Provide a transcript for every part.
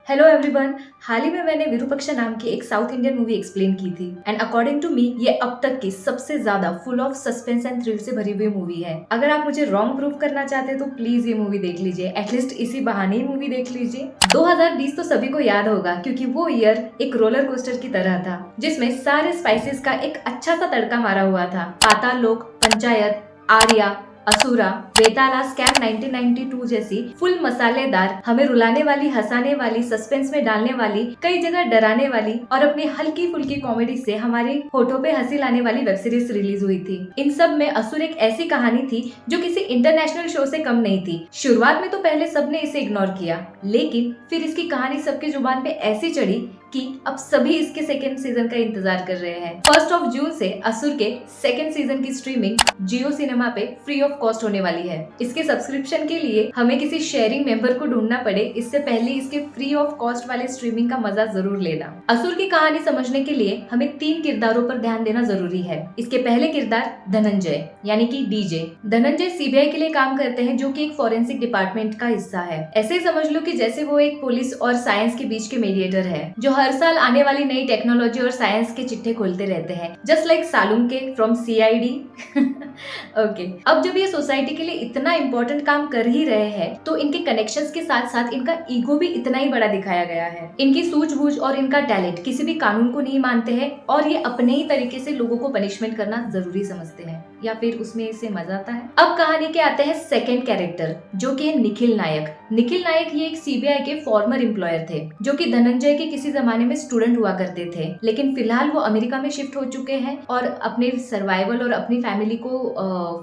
Hello everyone. हाल ही में मैंने विरूपक्षा नाम की एक साउथ इंडियन मूवी एक्सप्लेन की थी एंड अकॉर्डिंग टू मी ये अब तक की सबसे ज्यादा full of suspense and thrill से भरी हुई मूवी है। अगर आप मुझे रॉन्ग प्रूव करना चाहते हैं तो प्लीज ये मूवी देख लीजिए, एटलीस्ट इसी बहाने ही मूवी देख लीजिए। 2020 तो सभी को याद होगा क्योंकि वो ईयर एक रोलर कोस्टर की तरह था जिसमें सारे स्पाइसेस का एक अच्छा सा तड़का मारा हुआ था। पाताल लोक, पंचायत, आर्या, असुरा, बेताला, स्कैम 1992 जैसी फुल मसालेदार, हमें रुलाने वाली, हंसाने वाली, सस्पेंस में डालने वाली, कई जगह डराने वाली और अपनी हल्की फुल्की कॉमेडी से हमारे होठों पे हंसी लाने वाली वेब सीरीज रिलीज हुई थी। इन सब में असुर एक ऐसी कहानी थी जो किसी इंटरनेशनल शो से कम नहीं थी। शुरुआत में तो पहले सबने इसे इग्नोर किया, लेकिन फिर इसकी कहानी सबकी जुबान पे ऐसी चढ़ी कि अब सभी इसके सेकेंड सीजन का इंतजार कर रहे हैं। 1 जून से असुर के सेकेंड सीजन की स्ट्रीमिंग जियो सिनेमा पे फ्री ऑफ कॉस्ट होने वाली है। इसके सब्सक्रिप्शन के लिए हमें किसी शेयरिंग मेंबर को ढूंढना पड़े, इससे पहले इसके फ्री ऑफ कॉस्ट वाले स्ट्रीमिंग का मजा जरूर लेना। असुर की कहानी समझने के लिए हमें 3 किरदारों पर ध्यान देना जरूरी है। इसके पहले किरदार धनंजय यानी कि डीजे। धनंजय सीबीआई के लिए काम करते हैं जो कि एक फॉरेंसिक डिपार्टमेंट का हिस्सा है। ऐसे ही समझ लो कि जैसे वो एक पुलिस और साइंस के बीच के मीडिएटर है जो हर साल आने वाली नई टेक्नोलॉजी और साइंस के चिट्ठे खोलते रहते हैं, just like Salunke from CID. Okay, अब जब ये सोसाइटी के लिए इतना इम्पोर्टेंट काम कर ही रहे हैं तो इनके कनेक्शंस के साथ साथ इनका ईगो भी इतना ही बड़ा दिखाया गया है। इनकी सूझबूझ और इनका टैलेंट किसी भी कानून को नहीं मानते हैं और ये अपने ही तरीके से लोगों को पनिशमेंट करना जरूरी समझते हैं या फिर उसमें इसे मजा आता है। अब कहानी के आते हैं सेकेंड कैरेक्टर जो कि है निखिल नायक। निखिल नायक ये एक सीबीआई के फॉर्मर एम्प्लॉयर थे जो कि धनंजय के किसी जमाने में स्टूडेंट हुआ करते थे, लेकिन फिलहाल वो अमेरिका में शिफ्ट हो चुके हैं और अपने सर्वाइवल और अपनी फैमिली को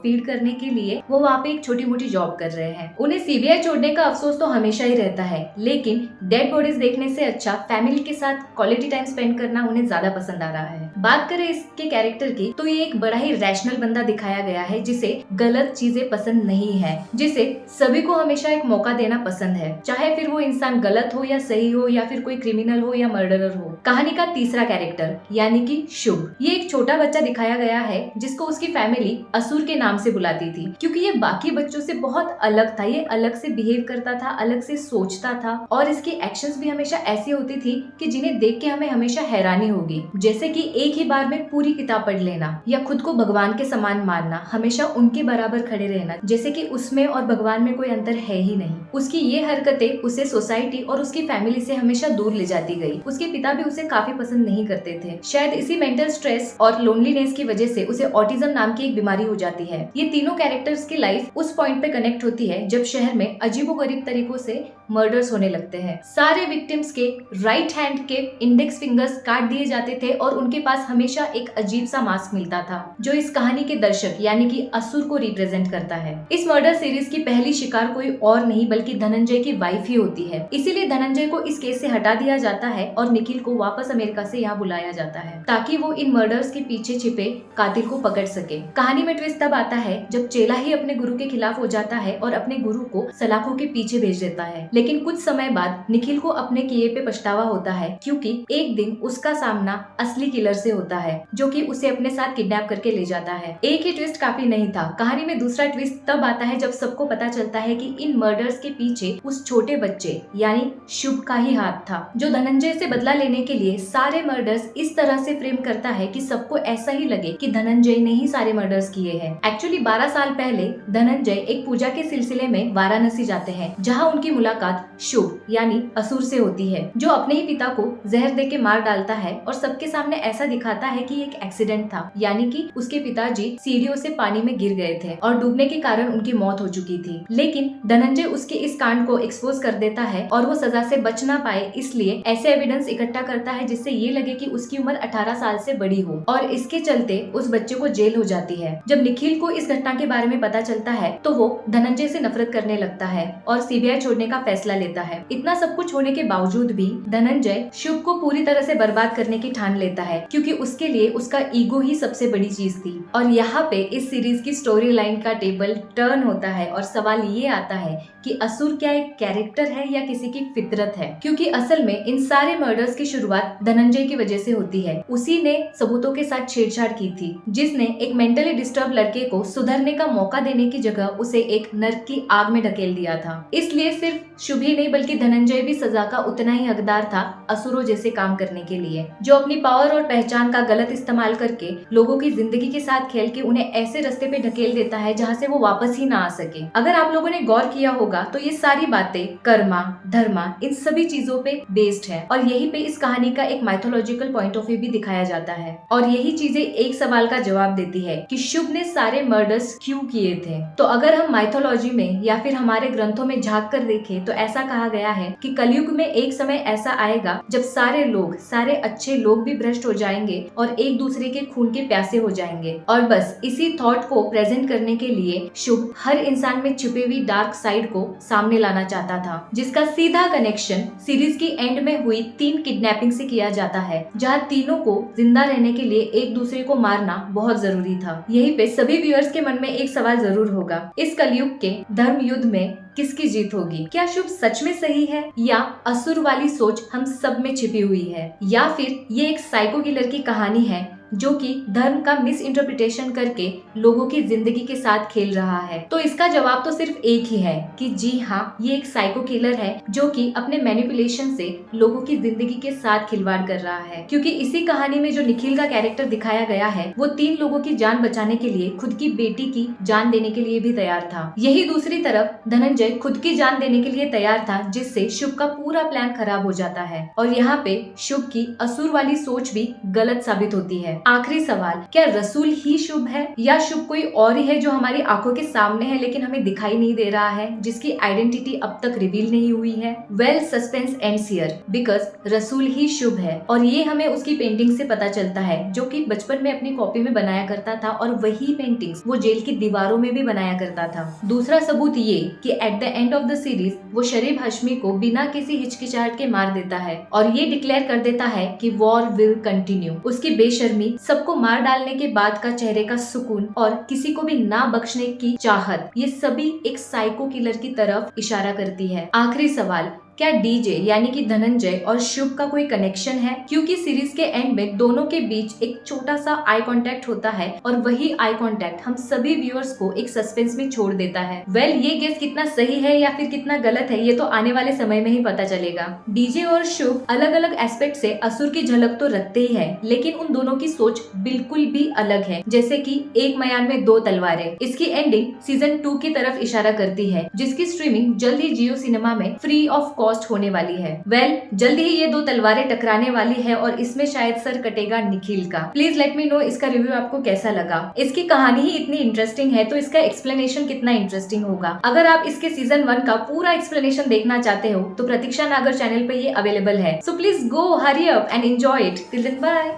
फीड करने के लिए वो वहाँ पे एक छोटी मोटी जॉब कर रहे हैं। उन्हें सीबीआई छोड़ने का अफसोस तो हमेशा ही रहता है, लेकिन डेड बॉडीज देखने से अच्छा फैमिली के साथ क्वालिटी टाइम स्पेंड करना उन्हें ज्यादा पसंद आ रहा है। बात करें इसके कैरेक्टर की तो ये एक बड़ा ही रैशनल बंदा दिखाया गया है जिसे गलत चीजें पसंद नहीं है, जिसे सभी को हमेशा एक मौका देना पसंद है, चाहे फिर वो इंसान गलत हो या सही हो या फिर कोई क्रिमिनल हो या मर्डरर हो। कहानी का तीसरा कैरेक्टर यानी कि शुभ, ये एक छोटा बच्चा दिखाया गया है जिसको उसकी फैमिली असुर के नाम से बुलाती थी क्योंकि ये बाकी बच्चों से बहुत अलग था। ये अलग से बिहेव करता था, अलग से सोचता था और इसकी एक्शंस भी हमेशा ऐसी होती थी कि जिन्हें देख के हमें हमेशा हैरानी होगी, जैसे कि एक ही बार में पूरी किताब पढ़ लेना या खुद को भगवान के समान मानना, हमेशा उनके बराबर खड़े रहना, जैसे कि उसमें और भगवान में कोई अंतर है ही नहीं। उसकी ये हरकतें उसे सोसाइटी और उसकी फैमिली से हमेशा दूर ले जाती गई। उसके पिता भी उसे काफी पसंद नहीं करते थे। शायद इसी मेंटल स्ट्रेस और लोनलीनेस की वजह से उसे ऑटिज्म नाम की एक बीमारी हो जाती है। ये तीनों कैरेक्टर्स की लाइफ उस पॉइंट पे कनेक्ट होती है जब शहर में अजीबोगरीब तरीकों से मर्डर्स होने लगते हैं। सारे विक्टिम्स के राइट हैंड के इंडेक्स फिंगर्स काट दिए जाते थे और उनके पास हमेशा एक अजीब सा मास्क मिलता था जो इस कहानी के दर्शक यानी कि असुर को रिप्रेजेंट करता है। इस मर्डर सीरीज की पहली शिकार कोई और नहीं बल्कि धनंजय की वाइफ ही होती है। इसीलिए धनंजय को इस केस से हटा दिया जाता है और निखिल को वापस अमेरिका से यहाँ बुलाया जाता है ताकि वो इन मर्डर्स के पीछे छिपे कातिल को पकड़ सके। कहानी में ट्विस्ट तब आता है जब चेला ही अपने गुरु के खिलाफ हो जाता है और अपने गुरु को सलाखों के पीछे भेज देता है, लेकिन कुछ समय बाद निखिल को अपने किए पे पछतावा होता है क्योंकि एक दिन उसका सामना असली किलर से होता है जो कि उसे अपने साथ किडनैप करके ले जाता है। एक ही ट्विस्ट काफी नहीं था। कहानी में दूसरा ट्विस्ट तब आता है जब सबको पता चलता है कि इन मर्डर्स के पीछे उस छोटे बच्चे यानी शुभ का ही हाथ था जो धनंजय से बदला लेने के लिए सारे मर्डर्स इस तरह से फ्रेम करता है कि सबको ऐसा ही लगे कि धनंजय ने ही सारे मर्डर्स किए हैं। एक्चुअली 12 साल पहले धनंजय एक पूजा के सिलसिले में वाराणसी जाते हैं जहाँ उनकी मुलाकात शुभ यानी असुर से होती है जो अपने ही पिता को जहर दे के मार डालता है और सबके सामने ऐसा दिखाता है कि एक एक्सीडेंट था, यानी कि उसके पिताजी सीढ़ियों से पानी में गिर गए थे और डूबने के कारण उनकी मौत हो चुकी थी। लेकिन धनंजय उसके इस कांड को एक्सपोज कर देता है और वो सजा से बच ना पाए इसलिए ऐसे एविडेंस इकट्ठा करता है जिससे ये लगे कि उसकी उम्र 18 साल से बड़ी हो और इसके चलते उस बच्चे को जेल हो जाती है। जब निखिल को इस घटना के बारे में पता चलता है तो वो धनंजय से नफरत करने लगता है और सीबीआई छोड़ने का फैसला लेता है। इतना सब कुछ होने के बावजूद भी धनंजय शुभ को पूरी तरह से बर्बाद करने की ठान लेता है क्योंकि उसके लिए उसका ईगो ही सबसे बड़ी चीज थी। और यहाँ पे इस सीरीज की स्टोरी लाइन का टेबल टर्न होता है और सवाल ये आता है कि असुर क्या एक कैरेक्टर है या किसी की फितरत है, क्योंकि असल में इन सारे मर्डर्स की शुरुआत धनंजय की वजह से होती है। उसी ने सबूतों के साथ छेड़छाड़ की थी जिसने एक मेंटली डिस्टर्ब लड़के को सुधरने का मौका देने की जगह उसे एक नर्क की आग में ढकेल दिया था। इसलिए सिर्फ शुभ ही नहीं बल्कि धनंजय भी सजा का उतना ही हकदार था असुरों जैसे काम करने के लिए, जो अपनी पावर और पहचान का गलत इस्तेमाल करके लोगों की जिंदगी के साथ खेल के उन्हें ऐसे रास्ते पे ढकेल देता है जहाँ से वो वापस ही ना आ सके। अगर आप लोगों ने गौर किया होगा तो ये सारी बातें कर्मा, धर्मा, इन सभी चीजों पे बेस्ड है और यही पे इस कहानी का एक माइथोलॉजिकल पॉइंट ऑफ व्यू भी दिखाया जाता है। और यही चीजें एक सवाल का जवाब देती है कि शुभ ने सारे मर्डर्स क्यों किए थे। तो अगर हम माइथोलॉजी में या फिर हमारे ग्रंथों में झांक कर देखें तो ऐसा कहा गया है कि कलयुग में एक समय ऐसा आएगा जब सारे लोग, सारे अच्छे लोग भी भ्रष्ट हो जाएंगे और एक दूसरे के खून के प्यासे हो जाएंगे। और बस इसी थॉट को प्रेजेंट करने के लिए शुभ हर इंसान में छुपी हुई डार्क साइड को सामने लाना चाहता था, जिसका सीधा कनेक्शन सीरीज की एंड में हुई 3 किडनैपिंग से किया जाता है, जहाँ तीनों को जिंदा रहने के लिए एक दूसरे को मारना बहुत जरूरी था। यहीं पे सभी व्यूअर्स के मन में एक सवाल जरूर होगा, इस कलयुग के धर्म युद्ध में किसकी जीत होगी? क्या शुभ सच में सही है या असुर वाली सोच हम सब में छिपी हुई है, या फिर ये एक साइको किलर की कहानी है जो कि धर्म का मिस इंटरप्रिटेशन करके लोगों की जिंदगी के साथ खेल रहा है? तो इसका जवाब तो सिर्फ एक ही है कि जी हाँ, ये एक साइको किलर है जो कि अपने मैनिपुलेशन से लोगों की जिंदगी के साथ खिलवाड़ कर रहा है। क्योंकि इसी कहानी में जो निखिल का कैरेक्टर दिखाया गया है वो 3 लोगों की जान बचाने के लिए खुद की बेटी की जान देने के लिए भी तैयार था। यही दूसरी तरफ धनंजय खुद की जान देने के लिए तैयार था, जिससे शुभ का पूरा प्लान खराब हो जाता है और यहाँ पे शुभ की असुर वाली सोच भी गलत साबित होती है। आखिरी सवाल, क्या रसूल ही शुभ है या शुभ कोई और ही है जो हमारी आंखों के सामने है लेकिन हमें दिखाई नहीं दे रहा है, जिसकी आइडेंटिटी अब तक रिवील नहीं हुई है? Well, suspense ends here because रसूल ही शुभ है और ये हमें उसकी पेंटिंग से पता चलता है जो कि बचपन में अपनी कॉपी में बनाया करता था और वही पेंटिंग्स वो जेल की दीवारों में भी बनाया करता था। दूसरा सबूत ये कि at the end of the series वो शरीफ हाशमी को बिना किसी हिचकिचाहट के मार देता है और ये डिक्लेयर कर देता है कि वॉर विल कंटिन्यू। उसकी बेशर्मी, सबको मार डालने के बाद का चेहरे का सुकून और किसी को भी ना बख्शने की चाहत, ये सभी एक साइको किलर की तरफ इशारा करती है। आखिरी सवाल, क्या डीजे यानी कि धनंजय और शुभ का कोई कनेक्शन है? क्योंकि सीरीज के एंड में दोनों के बीच एक छोटा सा आई कांटेक्ट होता है और वही आई कांटेक्ट हम सभी व्यूअर्स को एक सस्पेंस में छोड़ देता है। वेल, ये गेस कितना सही है या फिर कितना गलत है ये तो आने वाले समय में ही पता चलेगा। डीजे और शुभ अलग अलग एस्पेक्ट से असुर की झलक तो रखते ही है, लेकिन उन दोनों की सोच बिल्कुल भी अलग है। जैसे कि एक मयान में 2 तलवारें, इसकी एंडिंग सीजन 2 की तरफ इशारा करती है, जिसकी स्ट्रीमिंग जल्द ही जियो सिनेमा में फ्री ऑफ कॉस्ट होने वाली है। वेल, जल्दी ही ये 2 तलवारें टकराने वाली है और इसमें शायद सर कटेगा निखिल का। प्लीज लेट मी नो इसका रिव्यू आपको कैसा लगा। इसकी कहानी ही इतनी इंटरेस्टिंग है तो इसका एक्सप्लेनेशन कितना इंटरेस्टिंग होगा। अगर आप इसके सीजन 1 का पूरा एक्सप्लेनेशन देखना चाहते हो तो प्रतीक्षा नागर चैनल पे ये अवेलेबल है। So please go, hurry up and enjoy it. Till then bye.